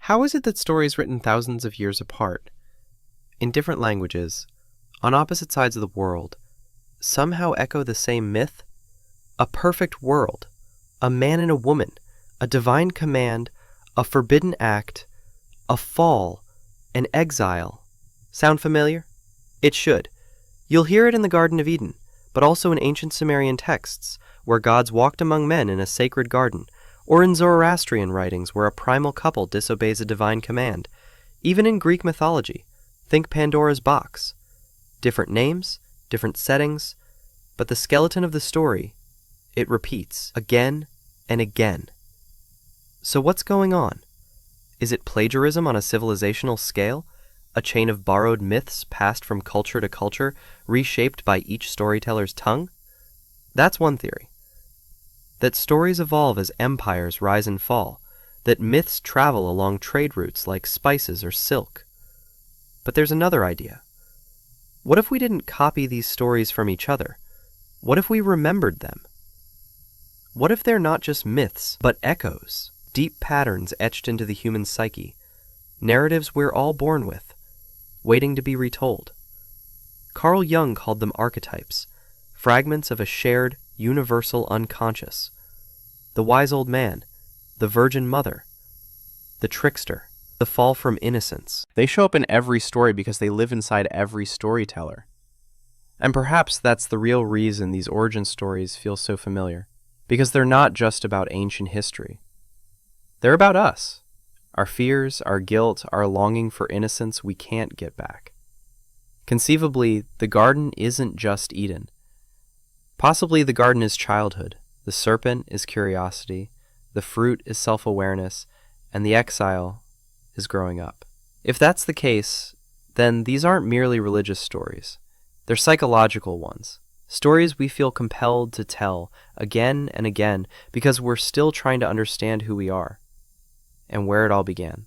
How is it that stories written thousands of years apart, in different languages, on opposite sides of the world, somehow echo the same myth? A perfect world, a man and a woman, a divine command, a forbidden act, a fall, an exile. Sound familiar? It should. You'll hear it in the Garden of Eden, but also in ancient Sumerian texts, where gods walked among men in a sacred garden, or in Zoroastrian writings where a primal couple disobeys a divine command. Even in Greek mythology, think Pandora's box. Different names, different settings, but the skeleton of the story, it repeats again and again. So what's going on? Is it plagiarism on a civilizational scale? A chain of borrowed myths passed from culture to culture, reshaped by each storyteller's tongue? That's one theory. That stories evolve as empires rise and fall, that myths travel along trade routes like spices or silk. But there's another idea. What if we didn't copy these stories from each other? What if we remembered them? What if they're not just myths, but echoes, deep patterns etched into the human psyche, narratives we're all born with, waiting to be retold? Carl Jung called them archetypes, fragments of a shared, universal unconscious. The wise old man, the virgin mother, the trickster, the fall from innocence. They show up in every story because they live inside every storyteller. And perhaps that's the real reason these origin stories feel so familiar, because they're not just about ancient history. They're about us, our fears, our guilt, our longing for innocence we can't get back. Conceivably, the garden isn't just Eden. Possibly the garden is childhood, the serpent is curiosity, the fruit is self-awareness, and the exile is growing up. If that's the case, then these aren't merely religious stories. They're psychological ones. Stories we feel compelled to tell again and again because we're still trying to understand who we are and where it all began.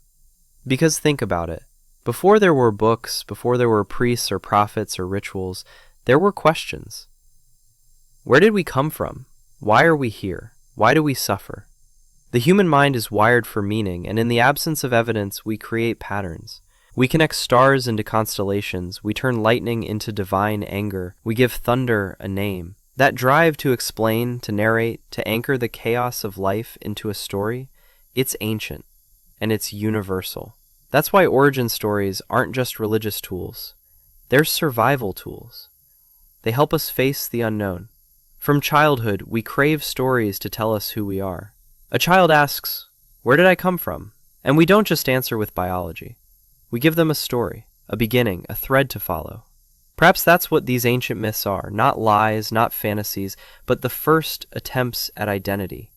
Because think about it. Before there were books, before there were priests or prophets or rituals, there were questions. Where did we come from? Why are we here? Why do we suffer? The human mind is wired for meaning, and in the absence of evidence, we create patterns. We connect stars into constellations, we turn lightning into divine anger, we give thunder a name. That drive to explain, to narrate, to anchor the chaos of life into a story, it's ancient, and it's universal. That's why origin stories aren't just religious tools. They're survival tools. They help us face the unknown. From childhood, we crave stories to tell us who we are. A child asks, "Where did I come from?" And we don't just answer with biology. We give them a story, a beginning, a thread to follow. Perhaps that's what these ancient myths are, not lies, not fantasies, but the first attempts at identity.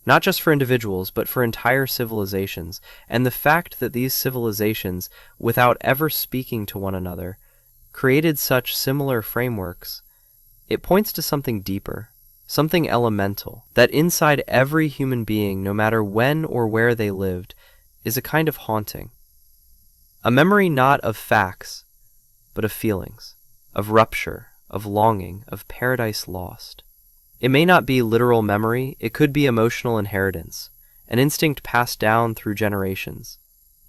Not just for individuals, but for entire civilizations, and the fact that these civilizations, without ever speaking to one another, created such similar frameworks, it points to something deeper, something elemental, that inside every human being, no matter when or where they lived, is a kind of haunting. A memory not of facts, but of feelings, of rupture, of longing, of paradise lost. It may not be literal memory, it could be emotional inheritance, an instinct passed down through generations.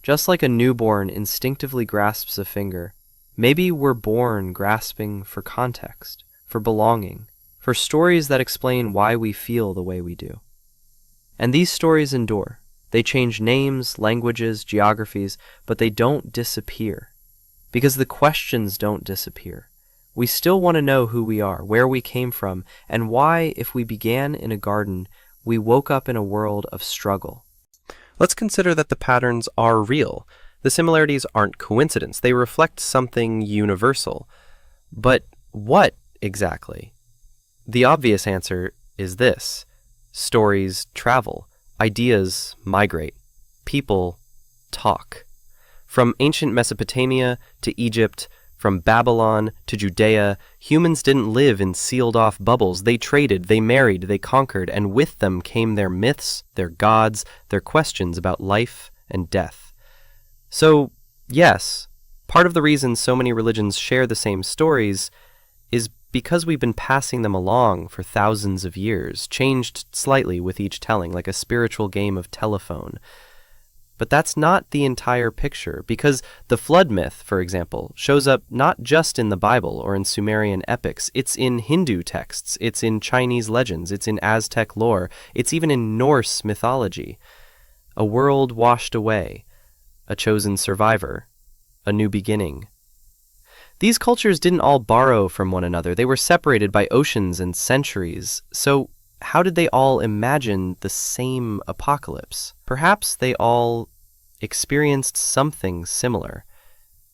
Just like a newborn instinctively grasps a finger, maybe we're born grasping for context, for belonging, for stories that explain why we feel the way we do. And these stories endure. They change names, languages, geographies, but they don't disappear. Because the questions don't disappear. We still want to know who we are, where we came from, and why, if we began in a garden, we woke up in a world of struggle. Let's consider that the patterns are real. The similarities aren't coincidence. They reflect something universal. But what exactly? The obvious answer is this. Stories travel. Ideas migrate. People talk. From ancient Mesopotamia to Egypt, from Babylon to Judea, humans didn't live in sealed-off bubbles. They traded, they married, they conquered, and with them came their myths, their gods, their questions about life and death. So, yes, part of the reason so many religions share the same stories is because we've been passing them along for thousands of years, changed slightly with each telling, like a spiritual game of telephone. But that's not the entire picture, because the flood myth, for example, shows up not just in the Bible or in Sumerian epics. It's in Hindu texts, it's in Chinese legends, it's in Aztec lore, it's even in Norse mythology. A world washed away, a chosen survivor, a new beginning. These cultures didn't all borrow from one another. They were separated by oceans and centuries. So how did they all imagine the same apocalypse? Perhaps they all experienced something similar.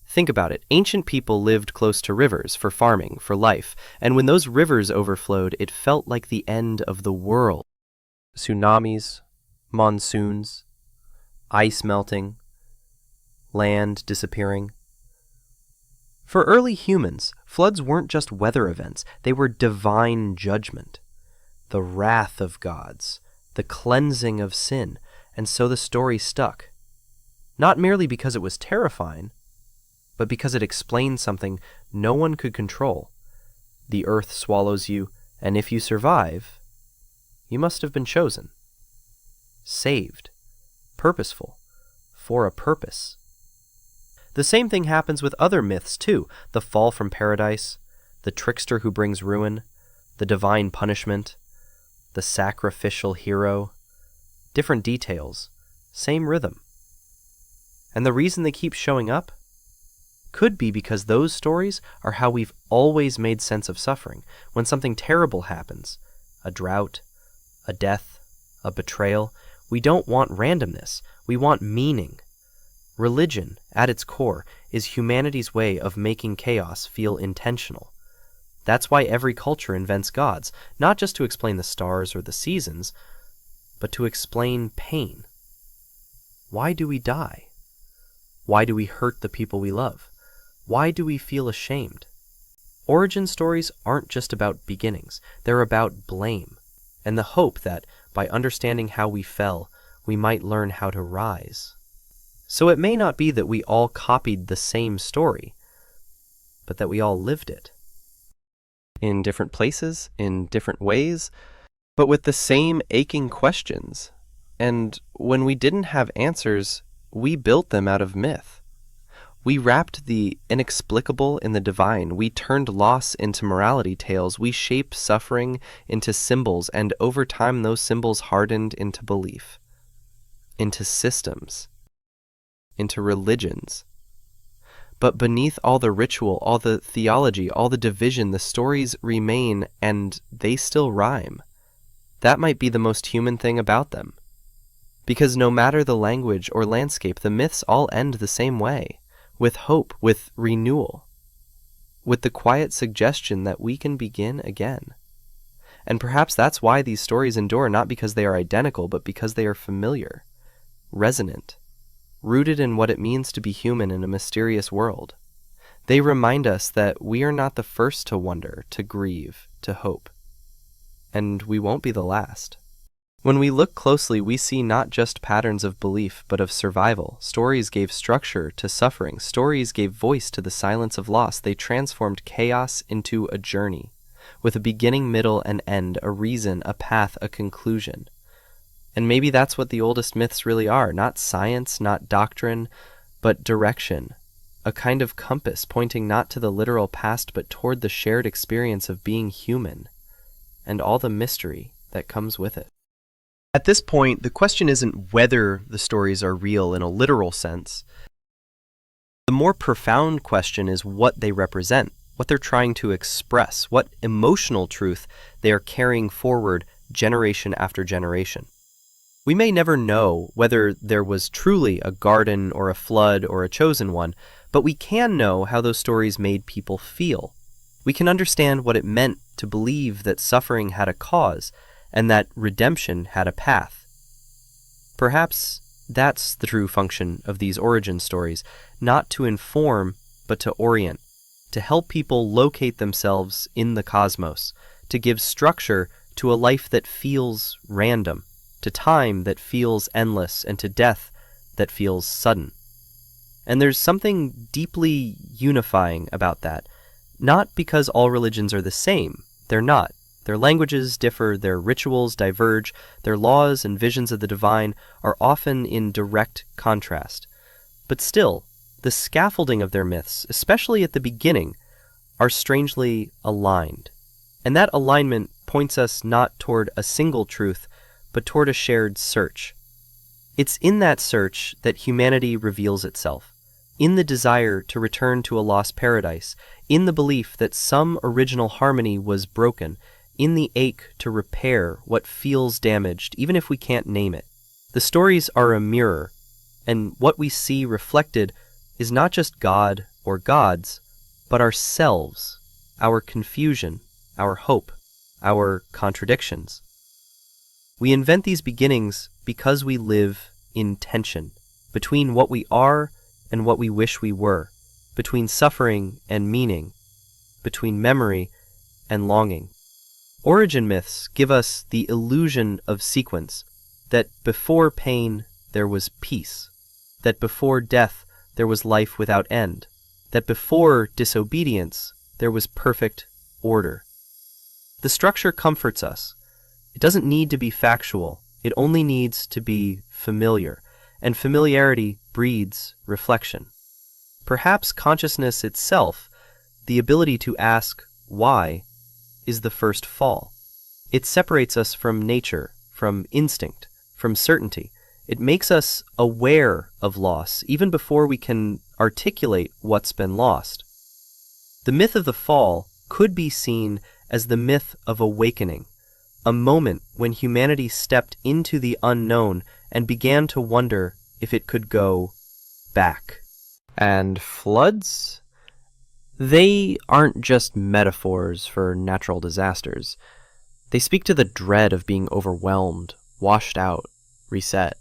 Think about it. Ancient people lived close to rivers for farming, for life, and when those rivers overflowed, it felt like the end of the world. Tsunamis, monsoons, ice melting, land disappearing. For early humans, floods weren't just weather events, they were divine judgment. The wrath of gods, the cleansing of sin, and so the story stuck. Not merely because it was terrifying, but because it explained something no one could control. The earth swallows you, and if you survive, you must have been chosen, saved, purposeful, for a purpose. The same thing happens with other myths too, the fall from paradise, the trickster who brings ruin, the divine punishment, the sacrificial hero. Different details, same rhythm. And the reason they keep showing up could be because those stories are how we've always made sense of suffering. When something terrible happens, a drought, a death, a betrayal, we don't want randomness, we want meaning. Religion, at its core, is humanity's way of making chaos feel intentional. That's why every culture invents gods, not just to explain the stars or the seasons, but to explain pain. Why do we die? Why do we hurt the people we love? Why do we feel ashamed? Origin stories aren't just about beginnings, they're about blame, and the hope that, by understanding how we fell, we might learn how to rise. So it may not be that we all copied the same story, but that we all lived it. In different places, in different ways, but with the same aching questions. And when we didn't have answers, we built them out of myth. We wrapped the inexplicable in the divine. We turned loss into morality tales. We shaped suffering into symbols, and over time those symbols hardened into belief, into systems, into religions. But beneath all the ritual, all the theology, all the division, the stories remain, and they still rhyme. That might be the most human thing about them. Because no matter the language or landscape, the myths all end the same way, with hope, with renewal, with the quiet suggestion that we can begin again. And perhaps that's why these stories endure, not because they are identical, but because they are familiar, resonant, rooted in what it means to be human in a mysterious world. They remind us that we are not the first to wonder, to grieve, to hope. And we won't be the last. When we look closely, we see not just patterns of belief, but of survival. Stories gave structure to suffering. Stories gave voice to the silence of loss. They transformed chaos into a journey, with a beginning, middle, and end, a reason, a path, a conclusion. And maybe that's what the oldest myths really are, not science, not doctrine, but direction, a kind of compass pointing not to the literal past, but toward the shared experience of being human, and all the mystery that comes with it. At this point, the question isn't whether the stories are real in a literal sense. The more profound question is what they represent, what they're trying to express, what emotional truth they are carrying forward generation after generation. We may never know whether there was truly a garden or a flood or a chosen one, but we can know how those stories made people feel. We can understand what it meant to believe that suffering had a cause and that redemption had a path. Perhaps that's the true function of these origin stories, not to inform, but to orient, to help people locate themselves in the cosmos, to give structure to a life that feels random, to time that feels endless, and to death that feels sudden. And there's something deeply unifying about that, not because all religions are the same. They're not. Their languages differ, their rituals diverge, their laws and visions of the divine are often in direct contrast. But still, the scaffolding of their myths, especially at the beginning, are strangely aligned. And that alignment points us not toward a single truth, but toward a shared search. It's in that search that humanity reveals itself, in the desire to return to a lost paradise, in the belief that some original harmony was broken, in the ache to repair what feels damaged, even if we can't name it. The stories are a mirror, and what we see reflected is not just God or gods, but ourselves, our confusion, our hope, our contradictions. We invent these beginnings because we live in tension between what we are and what we wish we were, between suffering and meaning, between memory and longing. Origin myths give us the illusion of sequence, that before pain there was peace, that before death there was life without end, that before disobedience there was perfect order. The structure comforts us. It doesn't need to be factual, it only needs to be familiar, and familiarity breeds reflection. Perhaps consciousness itself, the ability to ask why, is the first fall. It separates us from nature, from instinct, from certainty. It makes us aware of loss, even before we can articulate what's been lost. The myth of the fall could be seen as the myth of awakening, a moment when humanity stepped into the unknown and began to wonder if it could go back. And floods? They aren't just metaphors for natural disasters. They speak to the dread of being overwhelmed, washed out, reset.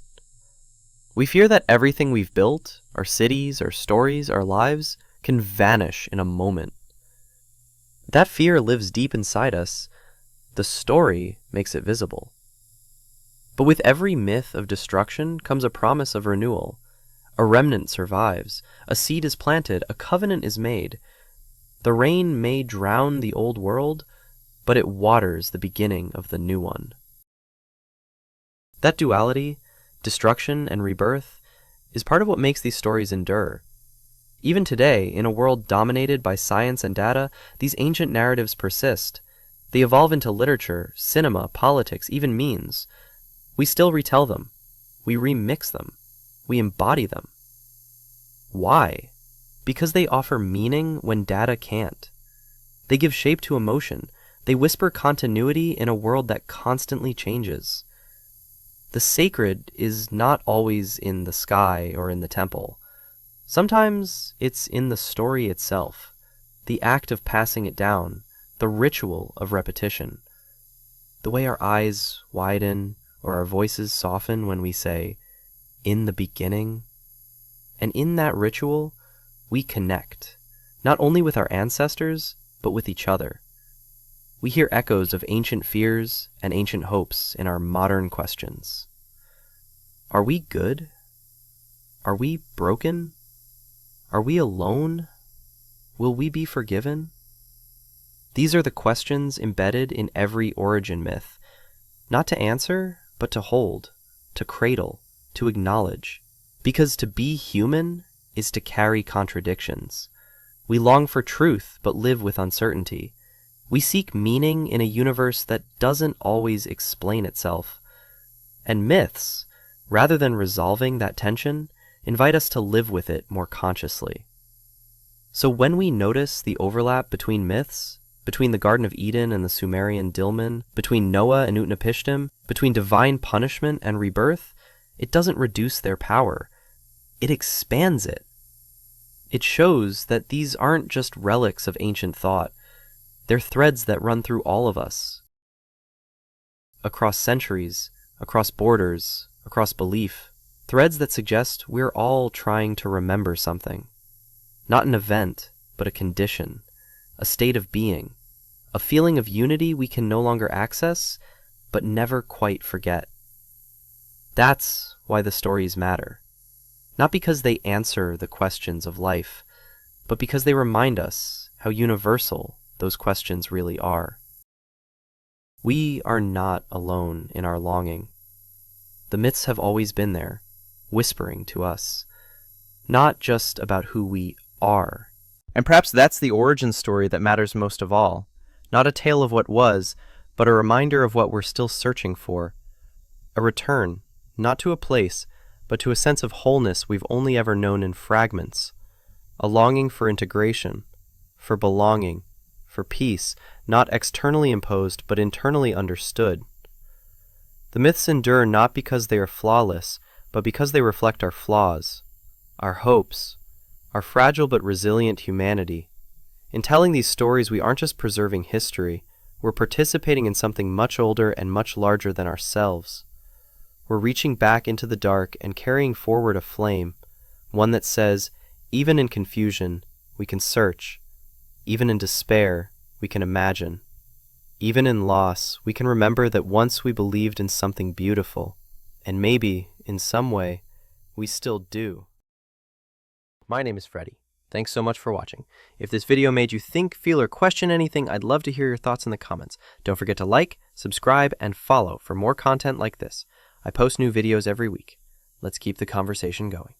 We fear that everything we've built, our cities, our stories, our lives, can vanish in a moment. That fear lives deep inside us. The story makes it visible. But with every myth of destruction comes a promise of renewal. A remnant survives, a seed is planted, a covenant is made. The rain may drown the old world, but it waters the beginning of the new one. That duality, destruction and rebirth, is part of what makes these stories endure. Even today, in a world dominated by science and data, these ancient narratives persist. They evolve into literature, cinema, politics, even memes. We still retell them. We remix them. We embody them. Why? Because they offer meaning when data can't. They give shape to emotion. They whisper continuity in a world that constantly changes. The sacred is not always in the sky or in the temple. Sometimes it's in the story itself, the act of passing it down, the ritual of repetition. The way our eyes widen or our voices soften when we say, "in the beginning." And in that ritual, we connect, not only with our ancestors, but with each other. We hear echoes of ancient fears and ancient hopes in our modern questions. Are we good? Are we broken? Are we alone? Will we be forgiven? These are the questions embedded in every origin myth, not to answer, but to hold, to cradle, to acknowledge. Because to be human is to carry contradictions. We long for truth, but live with uncertainty. We seek meaning in a universe that doesn't always explain itself. And myths, rather than resolving that tension, invite us to live with it more consciously. So when we notice the overlap between myths, between the Garden of Eden and the Sumerian Dilmun, between Noah and Utnapishtim, between divine punishment and rebirth, it doesn't reduce their power. It expands it. It shows that these aren't just relics of ancient thought. They're threads that run through all of us. Across centuries, across borders, across belief. Threads that suggest we're all trying to remember something. Not an event, but a condition, a state of being, a feeling of unity we can no longer access, but never quite forget. That's why the stories matter. Not because they answer the questions of life, but because they remind us how universal those questions really are. We are not alone in our longing. The myths have always been there, whispering to us, not just about who we are. And perhaps that's the origin story that matters most of all. Not a tale of what was, but a reminder of what we're still searching for. A return, not to a place, but to a sense of wholeness we've only ever known in fragments. A longing for integration, for belonging, for peace, not externally imposed, but internally understood. The myths endure not because they are flawless, but because they reflect our flaws, our hopes, our fragile but resilient humanity. In telling these stories, we aren't just preserving history, we're participating in something much older and much larger than ourselves. We're reaching back into the dark and carrying forward a flame, one that says, even in confusion, we can search. Even in despair, we can imagine. Even in loss, we can remember that once we believed in something beautiful, and maybe, in some way, we still do. My name is Freddie. Thanks so much for watching. If this video made you think, feel, or question anything, I'd love to hear your thoughts in the comments. Don't forget to like, subscribe, and follow for more content like this. I post new videos every week. Let's keep the conversation going.